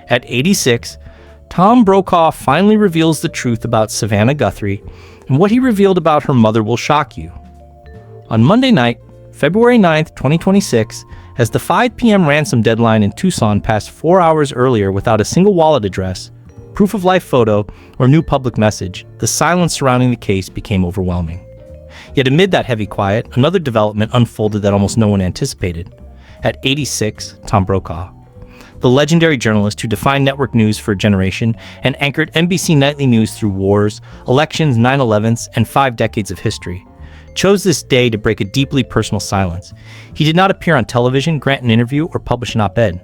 At 86, Tom Brokaw finally reveals the truth about Savannah Guthrie, and what he revealed about her mother will shock you. On Monday night, February 9th, 2026, as the 5 p.m. ransom deadline in Tucson passed 4 hours earlier without a single wallet address, proof of life photo, or new public message, the silence surrounding the case became overwhelming. Yet amid that heavy quiet, another development unfolded that almost no one anticipated. At 86, Tom Brokaw, the legendary journalist who defined network news for a generation and anchored NBC nightly news through wars, elections, 9/11s, and 5 decades of history, chose this day to break a deeply personal silence. He did not appear on television, grant an interview, or publish an op-ed.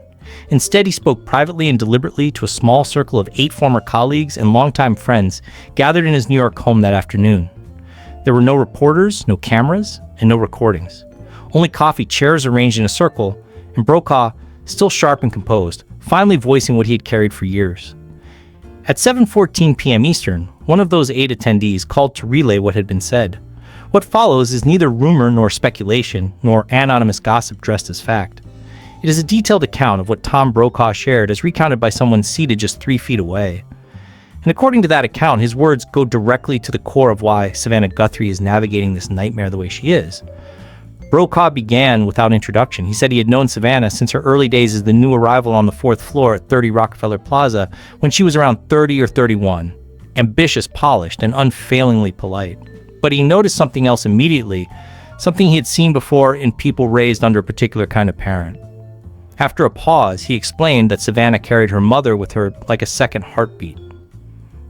Instead, he spoke privately and deliberately to a small circle of 8 former colleagues and longtime friends gathered in his New York home that afternoon. There were no reporters, no cameras, and no recordings. Only coffee chairs arranged in a circle, and Brokaw, still sharp and composed, finally voicing what he had carried for years. At 7:14 p.m. Eastern, one of those 8 attendees called to relay what had been said. What follows is neither rumor nor speculation, nor anonymous gossip dressed as fact. It is a detailed account of what Tom Brokaw shared as recounted by someone seated just 3 feet away. And according to that account, his words go directly to the core of why Savannah Guthrie is navigating this nightmare the way she is. Brokaw began without introduction. He said he had known Savannah since her early days as the new arrival on the 4th floor at 30 Rockefeller Plaza when she was around 30 or 31, ambitious, polished, and unfailingly polite. But he noticed something else immediately, something he had seen before in people raised under a particular kind of parent. After a pause, he explained that Savannah carried her mother with her like a second heartbeat.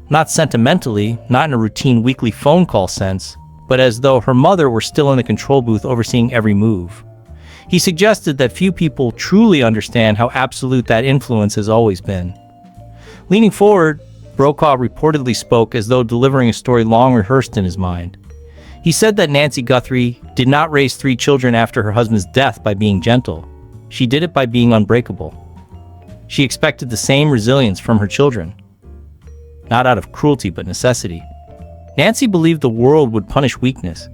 Not sentimentally, not in a routine weekly phone call sense, but as though her mother were still in the control booth overseeing every move. He suggested that few people truly understand how absolute that influence has always been. Leaning forward, Brokaw reportedly spoke as though delivering a story long rehearsed in his mind. He said that Nancy Guthrie did not raise 3 children after her husband's death by being gentle. She did it by being unbreakable. She expected the same resilience from her children, not out of cruelty but necessity. Nancy believed the world would punish weakness,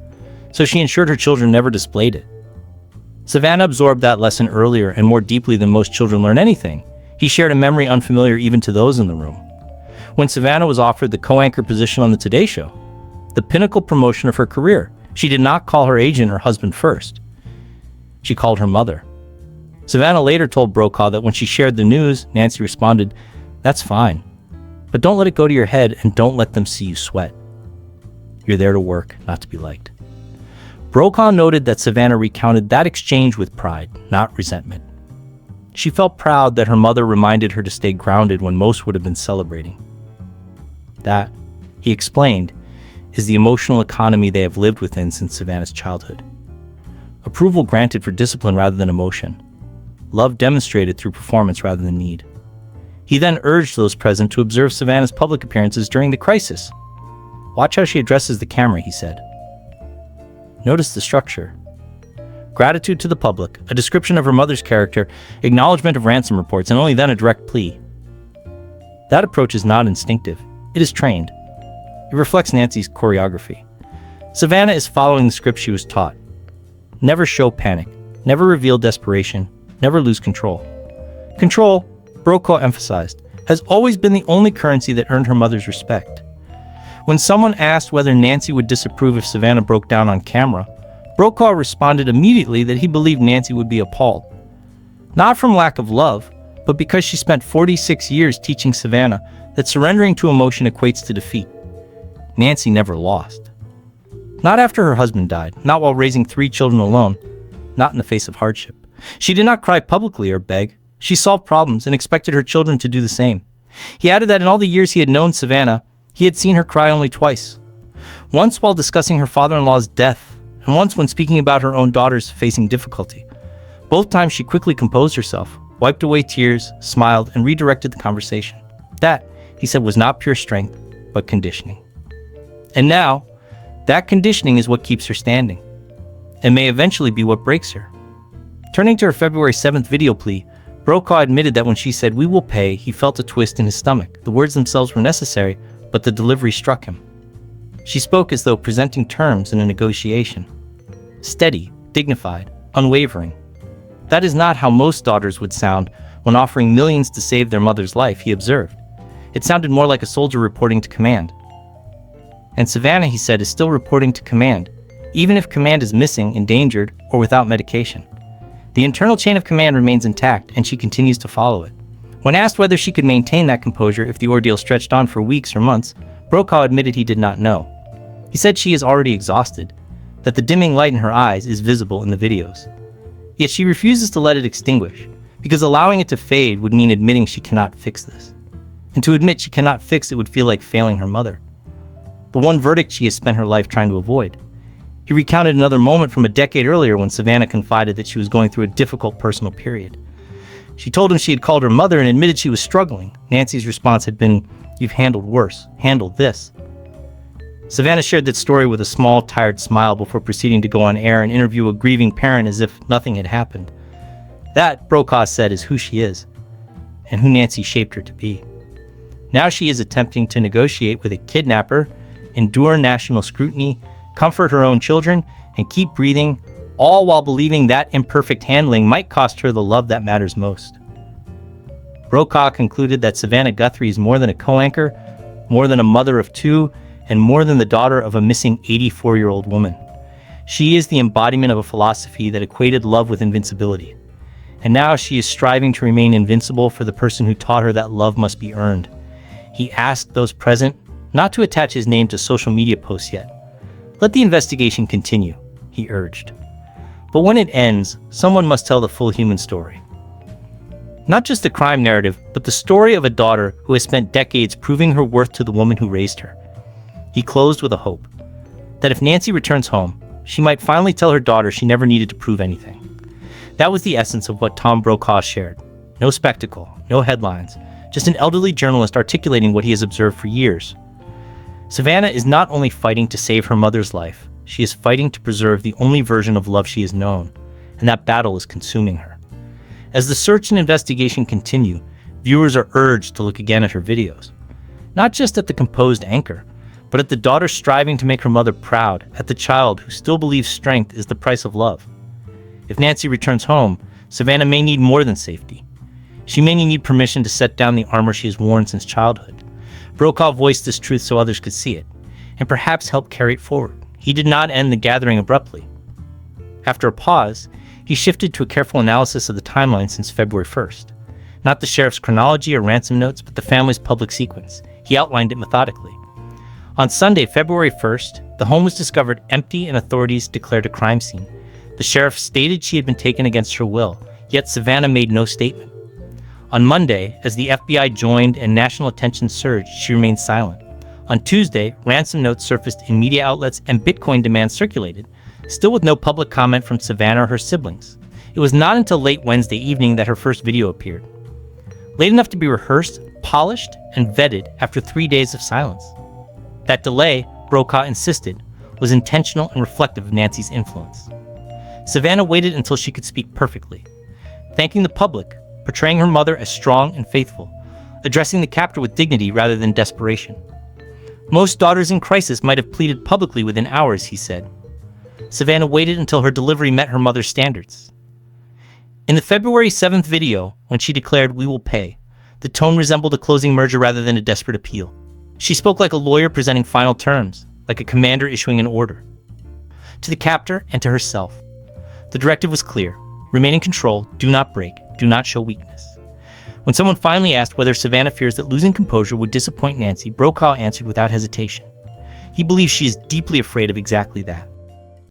so she ensured her children never displayed it. Savannah absorbed that lesson earlier and more deeply than most children learn anything. He shared a memory unfamiliar even to those in the room. When Savannah was offered the co-anchor position on the Today Show, the pinnacle promotion of her career, she did not call her agent or husband first. She called her mother. Savannah later told Brokaw that when she shared the news, Nancy responded, "That's fine, but don't let it go to your head and don't let them see you sweat. You're there to work, not to be liked." Brokaw noted that Savannah recounted that exchange with pride, not resentment. She felt proud that her mother reminded her to stay grounded when most would have been celebrating. That, he explained, is the emotional economy they have lived within since Savannah's childhood. Approval granted for discipline rather than emotion. Love demonstrated through performance rather than need. He then urged those present to observe Savannah's public appearances during the crisis. "Watch how she addresses the camera," he said. "Notice the structure. Gratitude to the public, a description of her mother's character, acknowledgement of ransom reports, and only then a direct plea." That approach is not instinctive. It is trained. It reflects Nancy's choreography. Savannah is following the script she was taught. Never show panic. Never reveal desperation. Never lose control. Control, Brokaw emphasized, has always been the only currency that earned her mother's respect. When someone asked whether Nancy would disapprove if Savannah broke down on camera, Brokaw responded immediately that he believed Nancy would be appalled. Not from lack of love, but because she spent 46 years teaching Savannah that surrendering to emotion equates to defeat. Nancy never lost. Not after her husband died, not while raising 3 children alone, not in the face of hardship. She did not cry publicly or beg. She solved problems and expected her children to do the same. He added that in all the years he had known Savannah, he had seen her cry only twice. Once while discussing her father-in-law's death, and once when speaking about her own daughters facing difficulty. Both times she quickly composed herself, wiped away tears, smiled, and redirected the conversation. That, he said, was not pure strength, but conditioning. And now, that conditioning is what keeps her standing, and may eventually be what breaks her. Turning to her February 7th video plea, Brokaw admitted that when she said, "We will pay," he felt a twist in his stomach. The words themselves were necessary, but the delivery struck him. She spoke as though presenting terms in a negotiation. Steady, dignified, unwavering. That is not how most daughters would sound When offering millions to save their mother's life, he observed, "It sounded more like a soldier reporting to command." And Savannah, he said, is still reporting to command, even if command is missing, endangered, or without medication. The internal chain of command remains intact, and she continues to follow it. When asked whether she could maintain that composure if the ordeal stretched on for weeks or months, Brokaw admitted he did not know. He said she is already exhausted, that the dimming light in her eyes is visible in the videos. Yet she refuses to let it extinguish, because allowing it to fade would mean admitting she cannot fix this. And to admit she cannot fix it would feel like failing her mother. The one verdict she has spent her life trying to avoid. He recounted another moment from a decade earlier when Savannah confided that she was going through a difficult personal period. She told him she had called her mother and admitted she was struggling. Nancy's response had been, "You've handled worse. Handle this." Savannah shared that story with a small, tired smile before proceeding to go on air and interview a grieving parent as if nothing had happened. That, Brokaw said, is who she is, and who Nancy shaped her to be. Now she is attempting to negotiate with a kidnapper, endure national scrutiny, comfort her own children, and keep breathing, all while believing that imperfect handling might cost her the love that matters most. Brokaw concluded that Savannah Guthrie is more than a co-anchor, more than a mother of two, and more than the daughter of a missing 84-year-old woman. She is the embodiment of a philosophy that equated love with invincibility. And now she is striving to remain invincible for the person who taught her that love must be earned. He asked those present not to attach his name to social media posts yet. Let the investigation continue, he urged. But when it ends, someone must tell the full human story. Not just the crime narrative, but the story of a daughter who has spent decades proving her worth to the woman who raised her. He closed with a hope that if Nancy returns home, she might finally tell her daughter she never needed to prove anything. That was the essence of what Tom Brokaw shared. No spectacle, no headlines, just an elderly journalist articulating what he has observed for years. Savannah is not only fighting to save her mother's life, she is fighting to preserve the only version of love she has known, and that battle is consuming her. As the search and investigation continue, viewers are urged to look again at her videos. Not just at the composed anchor, but at the daughter striving to make her mother proud, at the child who still believes strength is the price of love. If Nancy returns home, Savannah may need more than safety. She may need permission to set down the armor she has worn since childhood. Brokaw voiced this truth so others could see it, and perhaps help carry it forward. He did not end the gathering abruptly. After a pause, he shifted to a careful analysis of the timeline since February 1st. Not the sheriff's chronology or ransom notes, but the family's public sequence. He outlined it methodically. On Sunday, February 1st, the home was discovered empty and authorities declared a crime scene. The sheriff stated she had been taken against her will, yet Savannah made no statement. On Monday, as the FBI joined and national attention surged, she remained silent. On Tuesday, ransom notes surfaced in media outlets and Bitcoin demands circulated, still with no public comment from Savannah or her siblings. It was not until late Wednesday evening that her first video appeared. Late enough to be rehearsed, polished, and vetted after 3 days of silence. That delay, Brokaw insisted, was intentional and reflective of Nancy's influence. Savannah waited until she could speak perfectly, thanking the public, portraying her mother as strong and faithful, addressing the captor with dignity rather than desperation. Most daughters in crisis might have pleaded publicly within hours, he said. Savannah waited until her delivery met her mother's standards. In the February 7th video, when she declared, "We will pay," the tone resembled a closing merger rather than a desperate appeal. She spoke like a lawyer presenting final terms, like a commander issuing an order. To the captor and to herself. The directive was clear. Remain in control, do not break, do not show weakness. When someone finally asked whether Savannah fears that losing composure would disappoint Nancy, Brokaw answered without hesitation. He believes she is deeply afraid of exactly that.